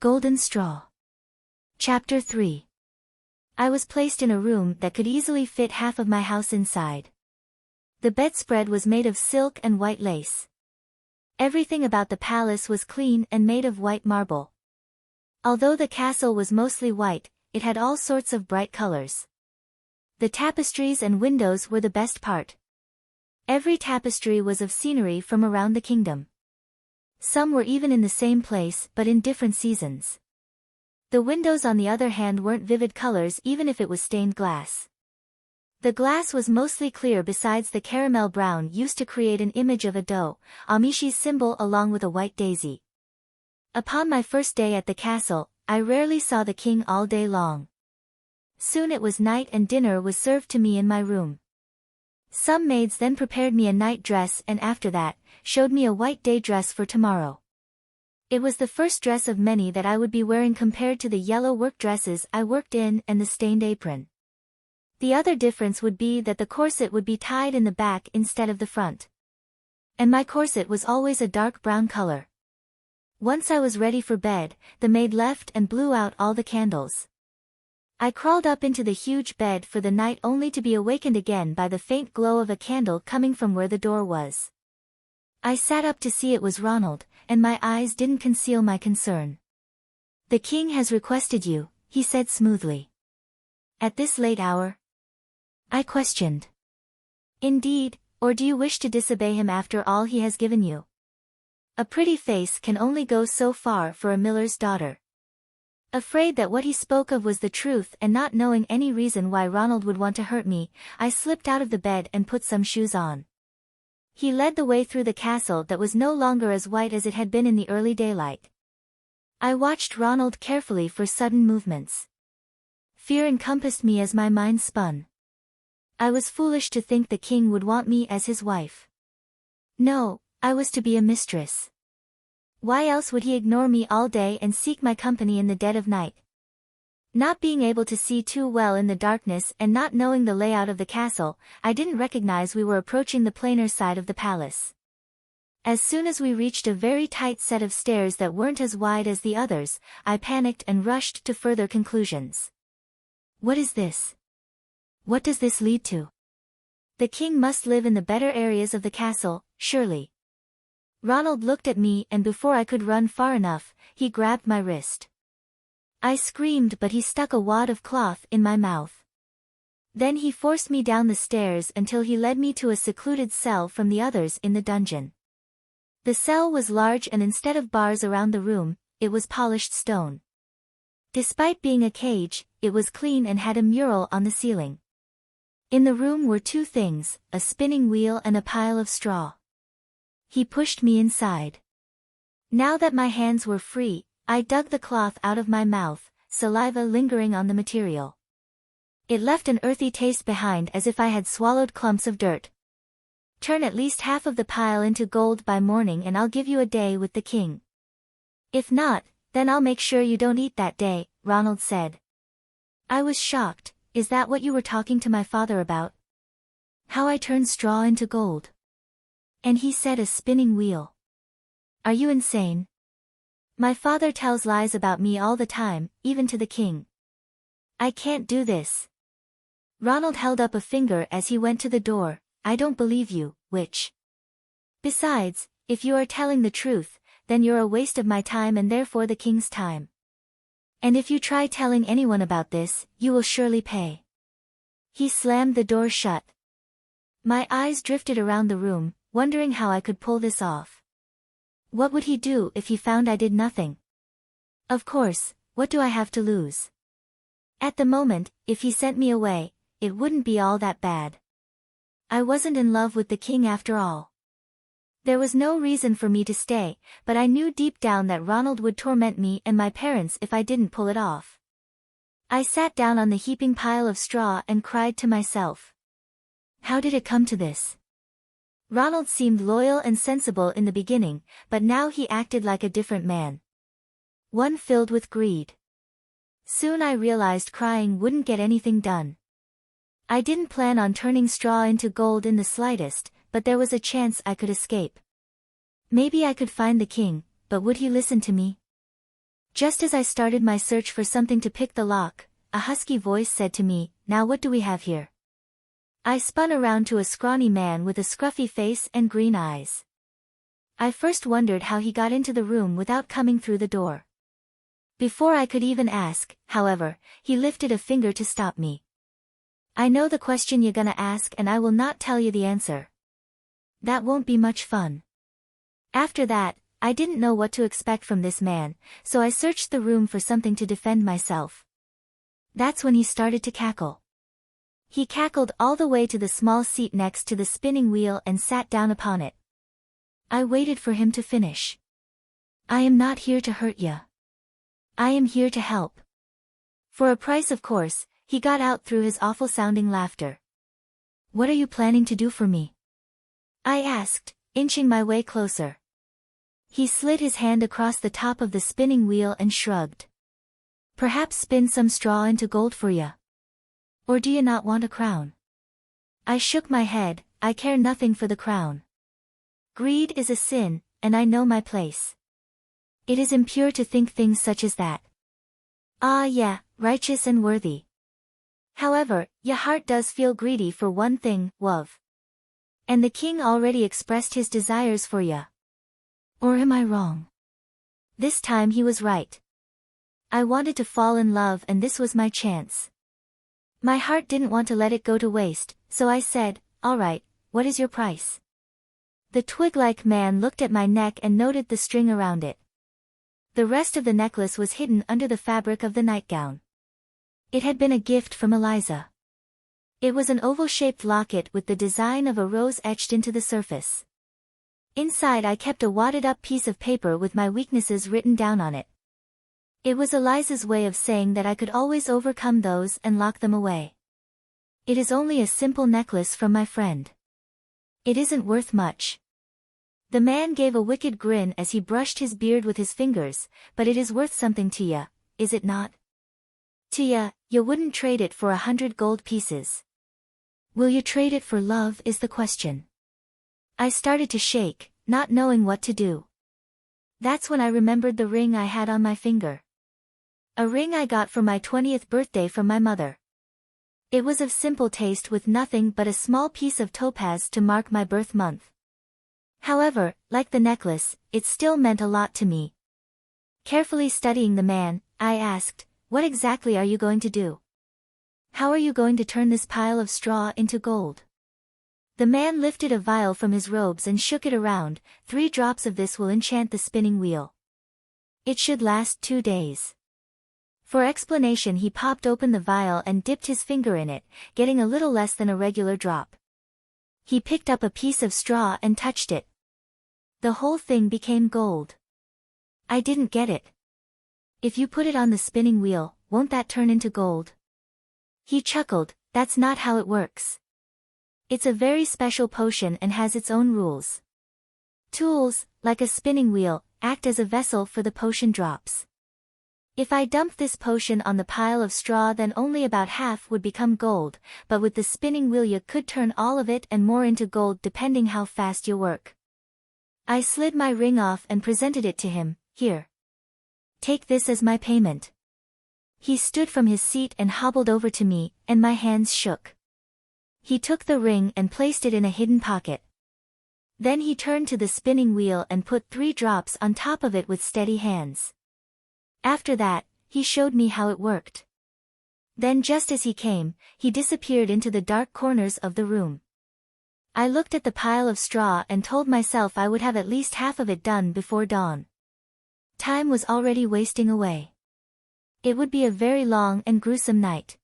Golden Straw. Chapter 3. I was placed in a room that could easily fit half of my house inside. The bedspread was made of silk and white lace. Everything about the palace was clean and made of white marble. Although the castle was mostly white, it had all sorts of bright colors. The tapestries and windows were the best part. Every tapestry was of scenery from around the kingdom. Some were even in the same place but in different seasons. The windows on the other hand weren't vivid colors even if it was stained glass. The glass was mostly clear besides the caramel brown used to create an image of a doe, Amishi's symbol along with a white daisy. Upon my first day at the castle, I rarely saw the king all day long. Soon it was night and dinner was served to me in my room. Some maids then prepared me a night dress and after that, showed me a white day dress for tomorrow. It was the first dress of many that I would be wearing compared to the yellow work dresses I worked in and the stained apron. The other difference would be that the corset would be tied in the back instead of the front. And my corset was always a dark brown color. Once I was ready for bed, the maid left and blew out all the candles. I crawled up into the huge bed for the night only to be awakened again by the faint glow of a candle coming from where the door was. I sat up to see it was Ronald, and my eyes didn't conceal my concern. "The king has requested you," he said smoothly. "At this late hour?" I questioned. "Indeed, or do you wish to disobey him after all he has given you?" A pretty face can only go so far for a miller's daughter. Afraid that what he spoke of was the truth and not knowing any reason why Ronald would want to hurt me, I slipped out of the bed and put some shoes on. He led the way through the castle that was no longer as white as it had been in the early daylight. I watched Ronald carefully for sudden movements. Fear encompassed me as my mind spun. I was foolish to think the king would want me as his wife. No, I was to be a mistress. Why else would he ignore me all day and seek my company in the dead of night? Not being able to see too well in the darkness and not knowing the layout of the castle, I didn't recognize we were approaching the plainer side of the palace. As soon as we reached a very tight set of stairs that weren't as wide as the others, I panicked and rushed to further conclusions. What is this? What does this lead to? The king must live in the better areas of the castle, surely. Ronald looked at me and before I could run far enough, he grabbed my wrist. I screamed but he stuck a wad of cloth in my mouth. Then he forced me down the stairs until he led me to a secluded cell from the others in the dungeon. The cell was large and instead of bars around the room, it was polished stone. Despite being a cage, it was clean and had a mural on the ceiling. In the room were two things, a spinning wheel and a pile of straw. He pushed me inside. Now that my hands were free, I dug the cloth out of my mouth, saliva lingering on the material. It left an earthy taste behind as if I had swallowed clumps of dirt. "Turn at least half of the pile into gold by morning and I'll give you a day with the king. If not, then I'll make sure you don't eat that day," Ronald said. I was shocked. "Is that what you were talking to my father about? How I turned straw into gold?" And he said a spinning wheel. "Are you insane? My father tells lies about me all the time, even to the king. I can't do this." Ronald held up a finger as he went to the door. "I don't believe you, witch. Besides, if you are telling the truth, then you're a waste of my time and therefore the king's time. And if you try telling anyone about this, you will surely pay." He slammed the door shut. My eyes drifted around the room, wondering how I could pull this off. What would he do if he found I did nothing? Of course, what do I have to lose? At the moment, if he sent me away, it wouldn't be all that bad. I wasn't in love with the king after all. There was no reason for me to stay, but I knew deep down that Ronald would torment me and my parents if I didn't pull it off. I sat down on the heaping pile of straw and cried to myself. How did it come to this? Ronald seemed loyal and sensible in the beginning, but now he acted like a different man. One filled with greed. Soon I realized crying wouldn't get anything done. I didn't plan on turning straw into gold in the slightest, but there was a chance I could escape. Maybe I could find the king, but would he listen to me? Just as I started my search for something to pick the lock, a husky voice said to me, "Now what do we have here?" I spun around to a scrawny man with a scruffy face and green eyes. I first wondered how he got into the room without coming through the door. Before I could even ask, however, he lifted a finger to stop me. "I know the question you're gonna ask and I will not tell you the answer. That won't be much fun." After that, I didn't know what to expect from this man, so I searched the room for something to defend myself. That's when he started to cackle. He cackled all the way to the small seat next to the spinning wheel and sat down upon it. I waited for him to finish. "I am not here to hurt ya. I am here to help." For a price, of course, he got out through his awful-sounding laughter. "What are you planning to do for me?" I asked, inching my way closer. He slid his hand across the top of the spinning wheel and shrugged. "Perhaps spin some straw into gold for ya. Or do you not want a crown?" I shook my head. I care nothing for the crown. Greed is a sin, and I know my place. It is impure to think things such as that. Ah yeah, righteous and worthy. However, your heart does feel greedy for one thing, love. And the king already expressed his desires for ya. Or am I wrong? This time he was right. I wanted to fall in love and this was my chance. My heart didn't want to let it go to waste, so I said, "All right, what is your price?" The twig-like man looked at my neck and noted the string around it. The rest of the necklace was hidden under the fabric of the nightgown. It had been a gift from Eliza. It was an oval-shaped locket with the design of a rose etched into the surface. Inside I kept a wadded-up piece of paper with my weaknesses written down on it. It was Eliza's way of saying that I could always overcome those and lock them away. "It is only a simple necklace from my friend. It isn't worth much." The man gave a wicked grin as he brushed his beard with his fingers, "But it is worth something to ya, is it not? To ya, you wouldn't trade it for 100 gold pieces. Will you trade it for love is the question." I started to shake, not knowing what to do. That's when I remembered the ring I had on my finger. A ring I got for my 20th birthday from my mother. It was of simple taste with nothing but a small piece of topaz to mark my birth month. However, like the necklace, it still meant a lot to me. Carefully studying the man, I asked, "What exactly are you going to do? How are you going to turn this pile of straw into gold?" The man lifted a vial from his robes and shook it around. 3 drops of this will enchant the spinning wheel. It should last 2 days. For explanation he popped open the vial and dipped his finger in it, getting a little less than a regular drop. He picked up a piece of straw and touched it. The whole thing became gold. I didn't get it. "If you put it on the spinning wheel, won't that turn into gold?" He chuckled, "That's not how it works. It's a very special potion and has its own rules. Tools, like a spinning wheel, act as a vessel for the potion drops. If I dump this potion on the pile of straw then only about half would become gold, but with the spinning wheel you could turn all of it and more into gold depending how fast you work." I slid my ring off and presented it to him. "Here. Take this as my payment." He stood from his seat and hobbled over to me, and my hands shook. He took the ring and placed it in a hidden pocket. Then he turned to the spinning wheel and put 3 drops on top of it with steady hands. After that, he showed me how it worked. Then just as he came, he disappeared into the dark corners of the room. I looked at the pile of straw and told myself I would have at least half of it done before dawn. Time was already wasting away. It would be a very long and gruesome night.